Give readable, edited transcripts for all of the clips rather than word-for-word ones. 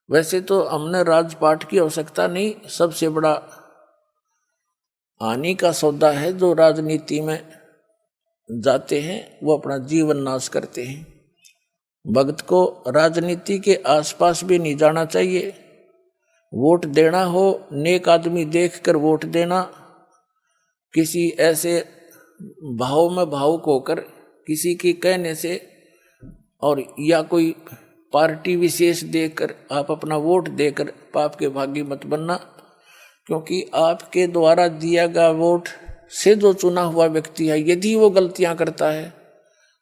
वैसे तो हमने राजपाट की आवश्यकता नहीं, सबसे बड़ा हानि का सौदा है जो राजनीति में जाते हैं वो अपना जीवन नाश करते हैं। भक्त को राजनीति के आसपास भी नहीं जाना चाहिए। वोट देना हो, नेक आदमी देखकर वोट देना, किसी ऐसे भाव में भावुक होकर किसी के कहने से और या कोई पार्टी विशेष देकर आप अपना वोट देकर पाप के भागी मत बनना, क्योंकि आपके द्वारा दिया गया वोट से जो चुना हुआ व्यक्ति है यदि वो गलतियां करता है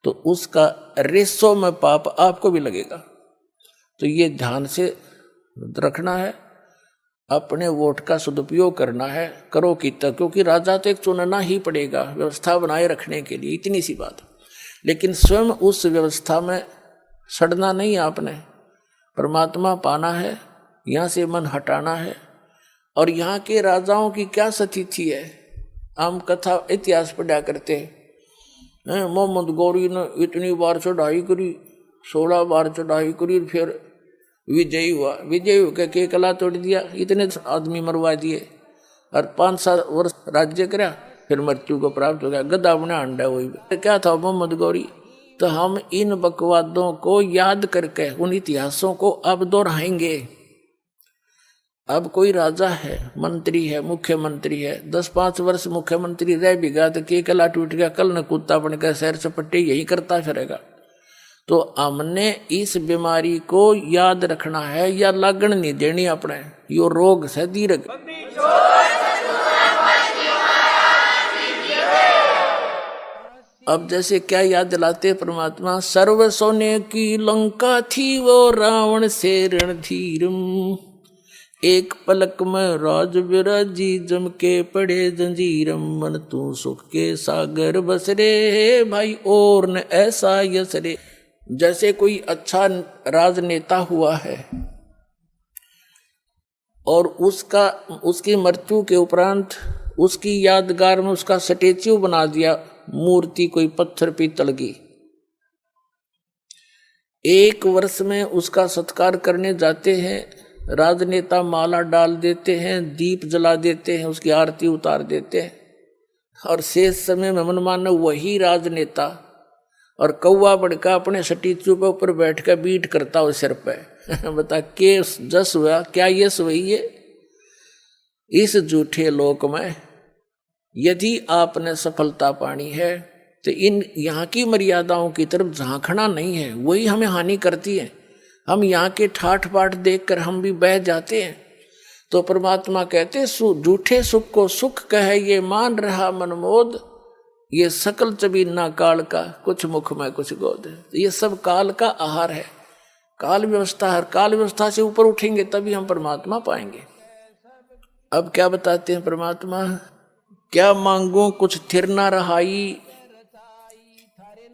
तो उसका रेसों में पाप आपको भी लगेगा। तो ये ध्यान से रखना है, अपने वोट का सदुपयोग करना है, करो कितना, क्योंकि राजा तो एक चुनना ही पड़ेगा व्यवस्था बनाए रखने के लिए, इतनी सी बात। लेकिन स्वयं उस व्यवस्था में सड़ना नहीं, आपने परमात्मा पाना है, यहाँ से मन हटाना है। और यहाँ के राजाओं की क्या स्थिति है, हम कथा इतिहास पढ़ा करते हैं। मोहम्मद गौरी ने इतनी बार चढ़ाई करी, 16 बार चढ़ाई करी, फिर विजयी हुआ, विजयी होकर के कला तोड़ दिया, इतने आदमी मरवा दिए और 5-7 वर्ष राज्य करा, फिर मृत्यु को प्राप्त हो गया, गधा बना अंडा। वही क्या था मोहम्मद गौरी। तो हम इन बकवादों को याद करके उन इतिहासों को अब दोहराएंगे। अब कोई राजा है, मंत्री है, मुख्यमंत्री है, 10-5 वर्ष मुख्यमंत्री रह भी गया तो के कला टूट गया, कल न कुत्ता बनकर शहर चपट्टे यही करता फिरेगा। तो हमने इस बीमारी को याद रखना है या लगन नहीं देनी अपने, यो रोग से दीर्घ। अब जैसे क्या याद दिलाते परमात्मा, सर्व सोने की लंका थी वो रावण से रणधीरम, एक पलक में राज विराजी जम के पड़े जंजीरम, मन तू सुख के सागर बस रे भाई और न ऐसा यस रे। जैसे कोई अच्छा राजनेता हुआ है और उसकी मृत्यु के उपरांत उसकी यादगार में उसका स्टेच्यू बना दिया, मूर्ति कोई पत्थर पीतल की, 1 वर्ष में उसका सत्कार करने जाते हैं, राजनेता माला डाल देते हैं, दीप जला देते हैं, उसकी आरती उतार देते हैं, और शेष समय में मनमाने वही राजनेता और कौवा बड़का अपने स्टैच्यू पे ऊपर बैठ कर बीट करता हो सिर पे। बता के जस हुआ, क्या यश हुई है। इस झूठे लोक में यदि आपने सफलता पानी है तो इन यहाँ की मर्यादाओं की तरफ झांकना नहीं है, वही हमें हानि करती है। हम यहाँ के ठाठ पाठ देखकर हम भी बह जाते हैं। तो परमात्मा कहते झूठे सुख को सुख कहे ये मान रहा मनमोद, ये सकल चबीना काल का कुछ मुख में कुछ गोद। ये सब काल का आहार है, काल व्यवस्था है। काल व्यवस्था से ऊपर उठेंगे तभी हम परमात्मा पाएंगे। अब क्या बताते हैं परमात्मा, क्या मांगो कुछ थिर ना रहाई,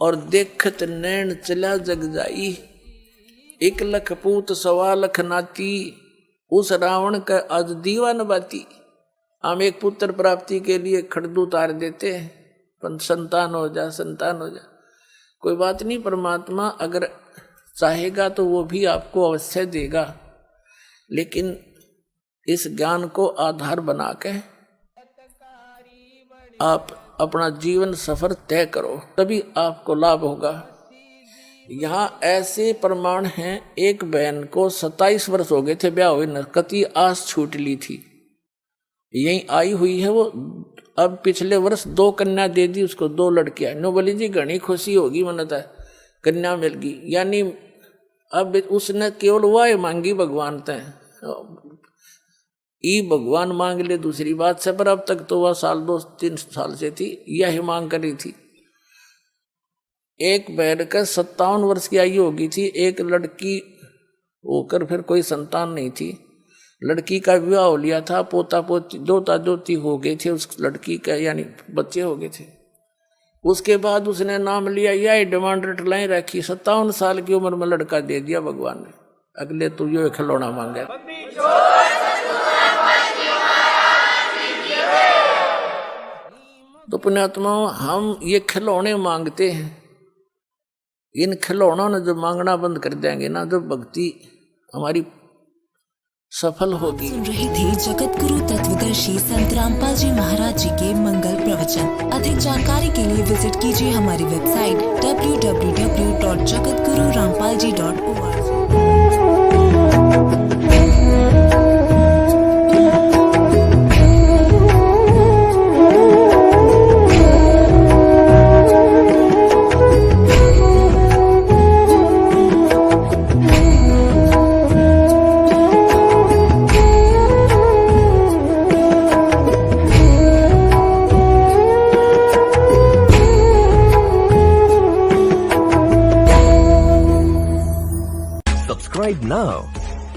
और देखत नैन चला जग जाई, 1 लख पूत 1.25 लाख नाती, उस रावण का आज दीवान बाती। हम एक पुत्र प्राप्ति के लिए खड़दू उतार देते हैं, संतान हो जा, संतान हो जा। कोई बात नहीं, परमात्मा अगर चाहेगा तो वो भी आपको अवश्य देगा, लेकिन इस ज्ञान को आधार बना के आप अपना जीवन सफर तय करो, तभी आपको लाभ होगा। यहाँ ऐसे प्रमाण हैं, एक बहन को 27 वर्ष हो गए थे ब्याह हुए, नरकती आस छूट ली थी, यहीं आई हुई है वो। अब पिछले वर्ष 2 कन्या दे दी उसको, 2 लड़कियां। नो बोली जी घनी खुशी होगी, मनता कन्या मिल गई। यानी अब उसने केवल वह मांगी भगवान तय, ई भगवान मांग ले दूसरी बात से, पर अब तक तो वह 2-3 साल से थी यही मांग कर रही थी। एक बहन का 57 वर्ष की आयु होगी थी, एक लड़की होकर फिर कोई संतान नहीं थी। लड़की का विवाह हो लिया था, पोता पोती दोता दोती हो गए थे उस लड़की का, यानी बच्चे हो गए थे। उसके बाद उसने नाम लिया, यह डिमांड रटलाई रखी, 57 साल की उम्र में लड़का दे दिया भगवान ने। अगले तो यो खिलौना मांगे। तो पुण्यात्मा हम ये खिलौने मांगते हैं, इन खिलौनों ने जब मांगना बंद कर देंगे ना, जब भक्ति हमारी सफल होगी। सुन रहे थे जगत गुरु तत्वदर्शी संत रामपाल जी महाराज जी के मंगल प्रवचन। अधिक जानकारी के लिए विजिट कीजिए हमारी website www.jagatgururampalji.org। Subscribe now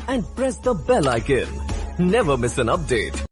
and press the bell icon. Never miss an update.